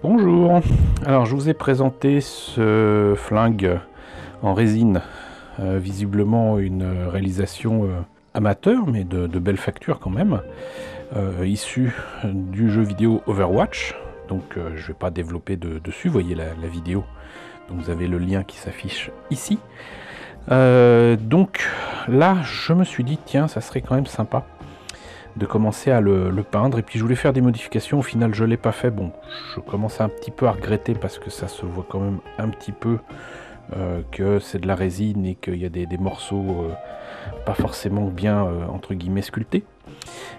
Bonjour, alors je vous ai présenté ce flingue en résine, visiblement une réalisation amateur mais de belle facture quand même, issue du jeu vidéo Overwatch, donc je ne vais pas développer dessus, vous voyez la vidéo, donc vous avez le lien qui s'affiche ici. Donc là je me suis dit tiens ça serait quand même sympa de commencer à le peindre, et puis je voulais faire des modifications, au final je l'ai pas fait. Bon, je commence un petit peu à regretter parce que ça se voit quand même un petit peu que c'est de la résine et qu'il y a des morceaux pas forcément bien entre guillemets sculptés,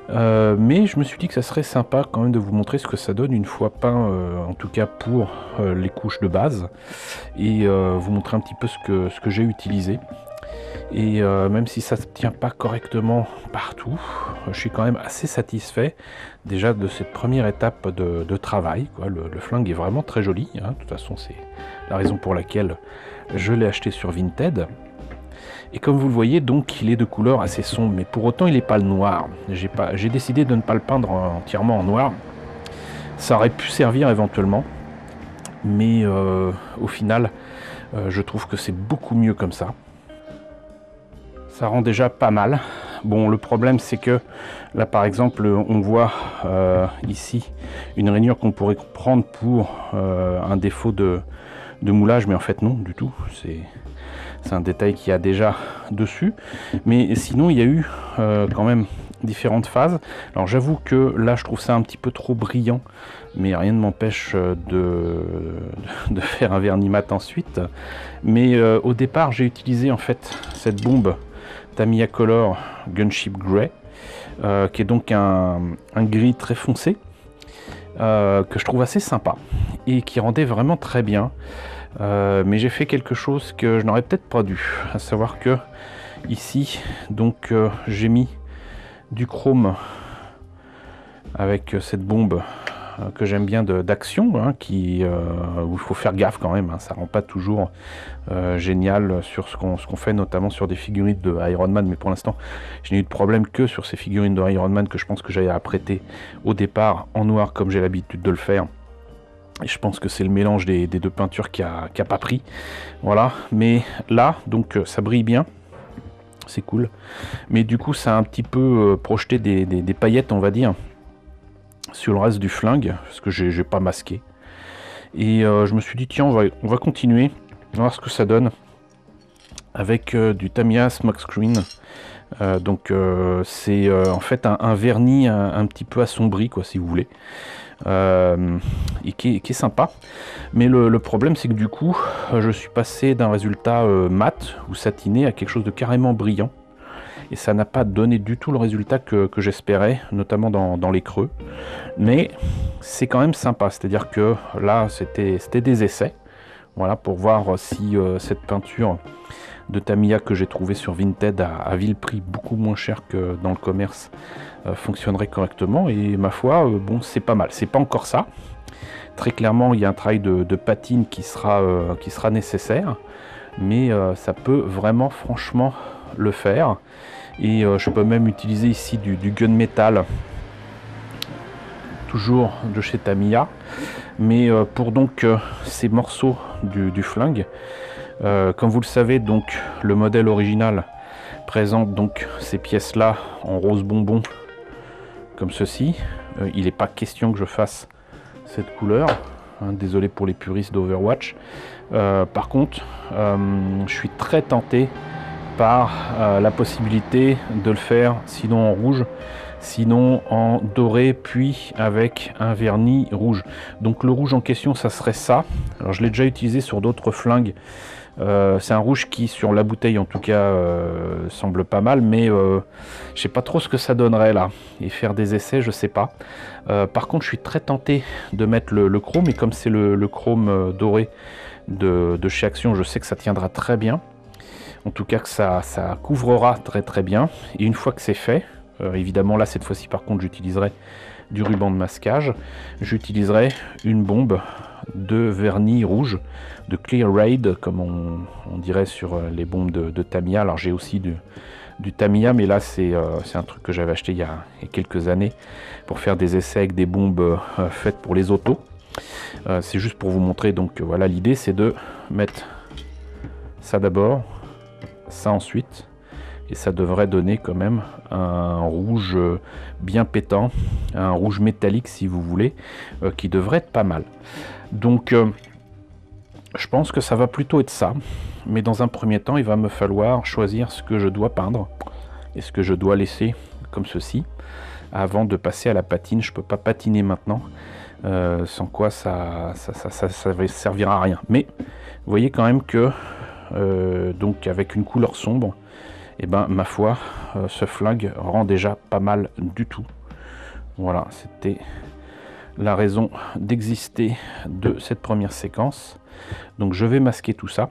mais je me suis dit que ça serait sympa quand même de vous montrer ce que ça donne une fois peint, en tout cas pour les couches de base, et vous montrer un petit peu ce que j'ai utilisé. Et même si ça ne tient pas correctement partout, je suis quand même assez satisfait déjà de cette première étape de travail, quoi. Le flingue est vraiment très joli, hein. De toute façon c'est la raison pour laquelle je l'ai acheté sur Vinted. Et comme vous le voyez, donc il est de couleur assez sombre, mais pour autant il n'est pas le noir. J'ai décidé de ne pas le peindre entièrement en noir. Ça aurait pu servir éventuellement, mais au final je trouve que c'est beaucoup mieux comme ça. Ça rend déjà pas mal. Bon, le problème c'est que là par exemple on voit ici une rainure qu'on pourrait prendre pour un défaut de moulage, mais en fait non du tout, c'est un détail qu'il y a déjà dessus. Mais sinon il y a eu quand même différentes phases. Alors j'avoue que là je trouve ça un petit peu trop brillant, mais rien ne m'empêche de faire un vernis mat ensuite. Mais au départ j'ai utilisé en fait cette bombe Tamiya Color Gunship Grey, qui est donc un gris très foncé, que je trouve assez sympa et qui rendait vraiment très bien. Mais j'ai fait quelque chose que je n'aurais peut-être pas dû, à savoir que ici donc j'ai mis du chrome avec cette bombe que j'aime bien d'action, hein, où il faut faire gaffe quand même, hein, ça rend pas toujours génial sur ce qu'on fait, notamment sur des figurines de Iron Man, mais pour l'instant je n'ai eu de problème que sur ces figurines de Iron Man que je pense que j'avais apprêté au départ en noir comme j'ai l'habitude de le faire, et je pense que c'est le mélange des deux peintures qui a pas pris, voilà. Mais là donc ça brille bien, c'est cool, mais du coup ça a un petit peu projeté des paillettes, on va dire, sur le reste du flingue, parce que j'ai pas masqué. Et je me suis dit tiens on va continuer, on va voir ce que ça donne avec du Tamiya Smokescreen. Donc c'est en fait un vernis un petit peu assombri, quoi, si vous voulez, et qui est sympa. Mais le problème c'est que du coup je suis passé d'un résultat mat ou satiné à quelque chose de carrément brillant, et ça n'a pas donné du tout le résultat que j'espérais, notamment dans les creux. Mais c'est quand même sympa, c'est à dire que là c'était des essais, voilà, pour voir si cette peinture de Tamiya que j'ai trouvé sur Vinted à vil prix, beaucoup moins cher que dans le commerce, fonctionnerait correctement. Et ma foi, bon, c'est pas mal. C'est pas encore ça, très clairement il y a un travail de patine qui sera nécessaire, mais ça peut vraiment franchement le faire. Et je peux même utiliser ici du gunmetal, toujours de chez Tamiya, mais pour donc ces morceaux du flingue, comme vous le savez, donc le modèle original présente donc ces pièces là en rose bonbon comme ceci. Il n'est pas question que je fasse cette couleur, hein, désolé pour les puristes d'Overwatch. Par contre je suis très tenté par la possibilité de le faire sinon en rouge, sinon en doré, puis avec un vernis rouge. Donc le rouge en question ça serait ça. Alors je l'ai déjà utilisé sur d'autres flingues, c'est un rouge qui sur la bouteille en tout cas semble pas mal, mais je sais pas trop ce que ça donnerait là, et faire des essais je sais pas. Par contre je suis très tenté de mettre le chrome, et comme c'est le chrome doré de chez Action, je sais que ça tiendra très bien. En tout cas que ça couvrera très bien. Et une fois que c'est fait, évidemment là cette fois-ci par contre j'utiliserai du ruban de masquage, j'utiliserai une bombe de vernis rouge, de Clear Raid comme on dirait sur les bombes de Tamiya. Alors j'ai aussi du Tamiya, mais là c'est un truc que j'avais acheté il y a quelques années pour faire des essais avec des bombes faites pour les autos. C'est juste pour vous montrer. Donc voilà, l'idée c'est de mettre ça d'abord, ça ensuite, et ça devrait donner quand même un rouge bien pétant, un rouge métallique si vous voulez, qui devrait être pas mal. Donc je pense que ça va plutôt être ça, mais dans un premier temps il va me falloir choisir ce que je dois peindre et ce que je dois laisser comme ceci avant de passer à la patine. Je peux pas patiner maintenant, sans quoi ça servira à rien. Mais vous voyez quand même que donc avec une couleur sombre, et ben ma foi, ce flingue rend déjà pas mal du tout. Voilà, c'était la raison d'exister de cette première séquence. Donc je vais masquer tout ça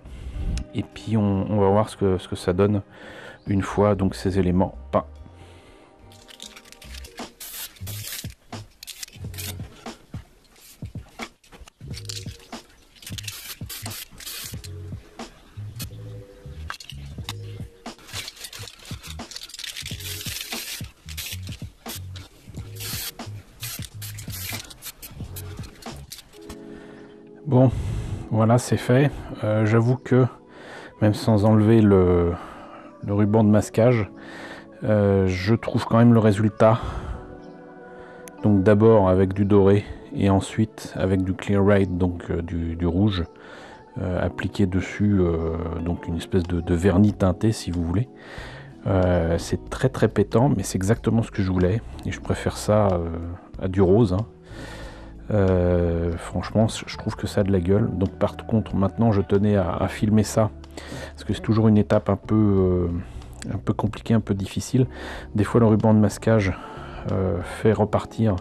et puis on va voir ce que ça donne une fois donc ces éléments peints. Bon, voilà, c'est fait. J'avoue que même sans enlever le ruban de masquage, je trouve quand même le résultat. Donc d'abord avec du doré et ensuite avec du clear white, donc du rouge appliqué dessus, donc une espèce de vernis teinté si vous voulez. C'est très très pétant, mais c'est exactement ce que je voulais et je préfère ça à du rose, hein. Franchement je trouve que ça a de la gueule. Donc par contre maintenant je tenais à filmer ça parce que c'est toujours une étape un peu compliquée, un peu difficile. Des fois le ruban de masquage fait repartir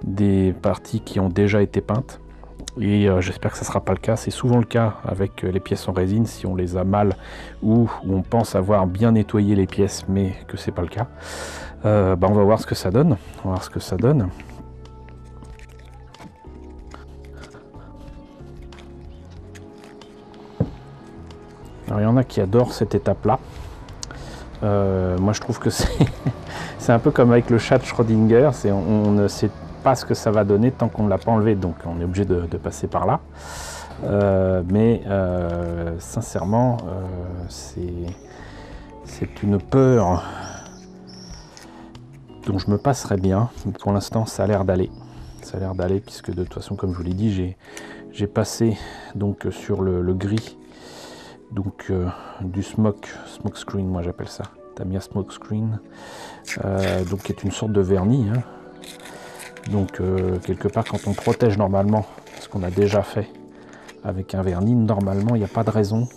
des parties qui ont déjà été peintes et j'espère que ça sera pas le cas. C'est souvent le cas avec les pièces en résine si on les a mal ou on pense avoir bien nettoyé les pièces mais que c'est pas le cas. On va voir ce que ça donne. On va voir ce que ça donne. Alors, il y en a qui adorent cette étape-là. Moi, je trouve que c'est un peu comme avec le chat de Schrödinger. On ne sait pas ce que ça va donner tant qu'on ne l'a pas enlevé. Donc, on est obligé de passer par là. Mais sincèrement, c'est une peur dont je me passerais bien. Mais pour l'instant, ça a l'air d'aller. Ça a l'air d'aller puisque de toute façon, comme je vous l'ai dit, j'ai passé donc sur le gris. Donc du smoke screen, moi j'appelle ça Tamiya smoke screen, donc qui est une sorte de vernis, hein. Donc quelque part quand on protège normalement ce qu'on a déjà fait avec un vernis, normalement il n'y a pas de raison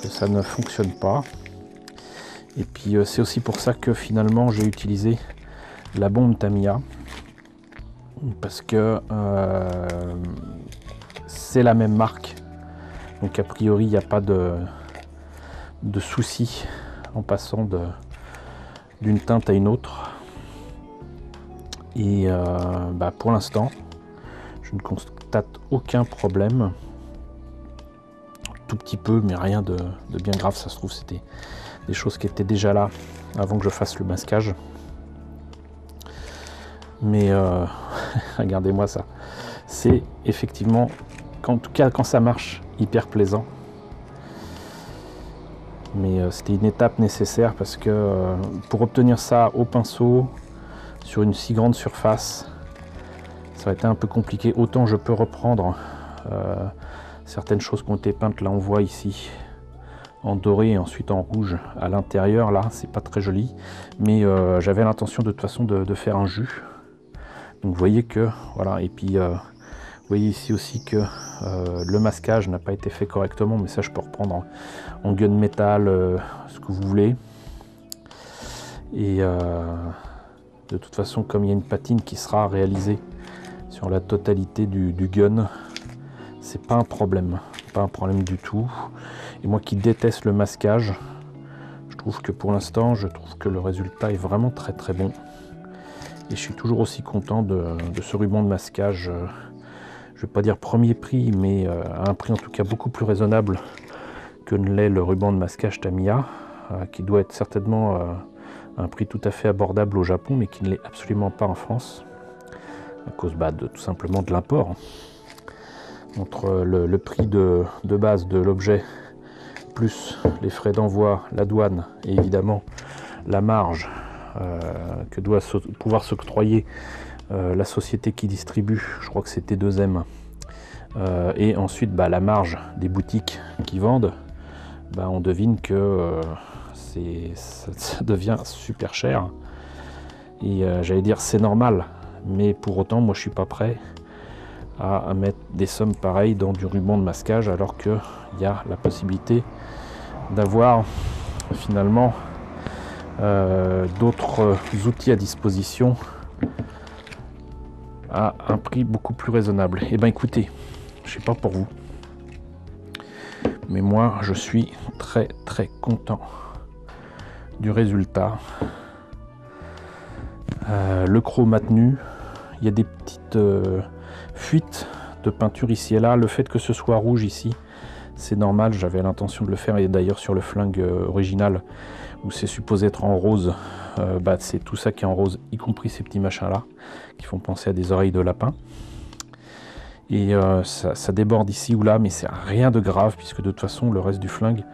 que ça ne fonctionne pas. Et puis c'est aussi pour ça que finalement j'ai utilisé la bombe Tamiya, parce que c'est la même marque. Donc a priori il n'y a pas de souci en passant d'une teinte à une autre. Et pour l'instant je ne constate aucun problème. Tout petit peu mais rien de bien grave. Ça se trouve c'était des choses qui étaient déjà là avant que je fasse le masquage. Mais regardez-moi ça. C'est effectivement, en tout cas quand ça marche, hyper plaisant. Mais c'était une étape nécessaire parce que pour obtenir ça au pinceau sur une si grande surface, ça a été un peu compliqué. Autant je peux reprendre certaines choses qui ont été peintes, là on voit ici en doré et ensuite en rouge à l'intérieur, là c'est pas très joli, mais j'avais l'intention de toute façon de faire un jus. Donc vous voyez que voilà. Et puis vous voyez ici aussi que le masquage n'a pas été fait correctement, mais ça je peux reprendre en gunmetal, ce que vous voulez. Et de toute façon, comme il y a une patine qui sera réalisée sur la totalité du gun, c'est pas un problème du tout. Et moi qui déteste le masquage, je trouve que pour l'instant, je trouve que le résultat est vraiment très très bon. Et je suis toujours aussi content de ce ruban de masquage. Je ne vais pas dire premier prix, mais à un prix en tout cas beaucoup plus raisonnable que ne l'est le ruban de masquage Tamiya, qui doit être certainement un prix tout à fait abordable au Japon, mais qui ne l'est absolument pas en France. à cause tout simplement de l'import. Entre le prix de base de l'objet, plus les frais d'envoi, la douane et évidemment la marge que doit pouvoir s'octroyer la société qui distribue, je crois que c'était 2M, et ensuite la marge des boutiques qui vendent, on devine que ça devient super cher. Et j'allais dire c'est normal, mais pour autant moi je suis pas prêt à mettre des sommes pareilles dans du ruban de masquage, alors qu'il y a la possibilité d'avoir finalement d'autres outils à disposition à un prix beaucoup plus raisonnable. Et ben écoutez, je sais pas pour vous, mais moi je suis très content du résultat. Le chrome a tenu, il y a des petites fuites de peinture ici et là. Le fait que ce soit rouge ici, c'est normal, j'avais l'intention de le faire, et d'ailleurs sur le flingue original où c'est supposé être en rose, c'est tout ça qui est en rose, y compris ces petits machins là qui font penser à des oreilles de lapin. Et ça déborde ici ou là, mais c'est rien de grave puisque de toute façon le reste du flingue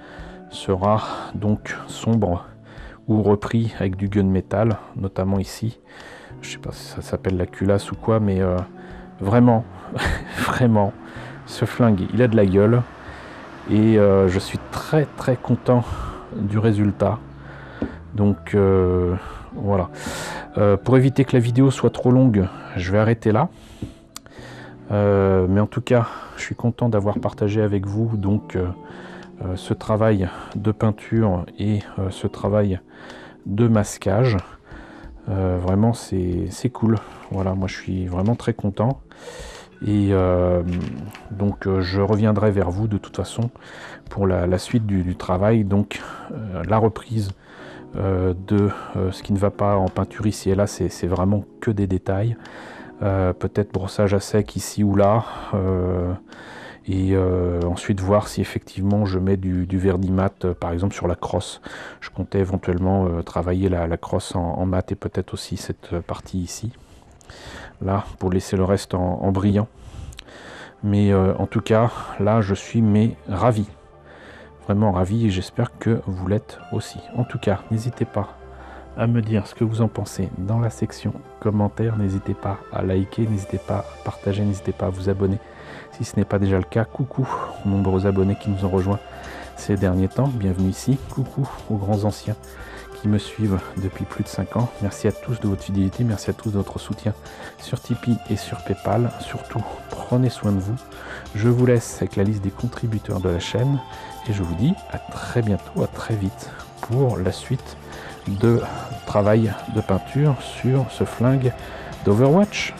sera donc sombre ou repris avec du gunmetal, notamment ici. Je sais pas si ça s'appelle la culasse ou quoi, mais vraiment, vraiment, ce flingue, il a de la gueule. Et je suis très content du résultat. Donc voilà. Pour éviter que la vidéo soit trop longue, je vais arrêter là. Mais en tout cas, je suis content d'avoir partagé avec vous donc ce travail de peinture et ce travail de masquage. Vraiment c'est cool. Voilà, moi je suis vraiment très content. Et donc je reviendrai vers vous de toute façon pour la suite du travail. Donc la reprise de ce qui ne va pas en peinture ici et là, c'est vraiment que des détails. Peut-être brossage à sec ici ou là. Et ensuite voir si effectivement je mets du vernis mat par exemple sur la crosse. Je comptais éventuellement travailler la crosse en mat et peut-être aussi cette partie ici là pour laisser le reste en brillant. Mais en tout cas là je suis ravi, vraiment ravi, et j'espère que vous l'êtes aussi. En tout cas, n'hésitez pas à me dire ce que vous en pensez dans la section commentaires. N'hésitez pas à liker, n'hésitez pas à partager, n'hésitez pas à vous abonner si ce n'est pas déjà le cas. Coucou aux nombreux abonnés qui nous ont rejoints ces derniers temps, bienvenue ici. Coucou aux grands anciens qui me suivent depuis plus de 5 ans. Merci à tous de votre fidélité, merci à tous de votre soutien sur Tipeee et sur Paypal. Surtout, prenez soin de vous. Je vous laisse avec la liste des contributeurs de la chaîne et je vous dis à très bientôt, à très vite pour la suite de travail de peinture sur ce flingue d'Overwatch.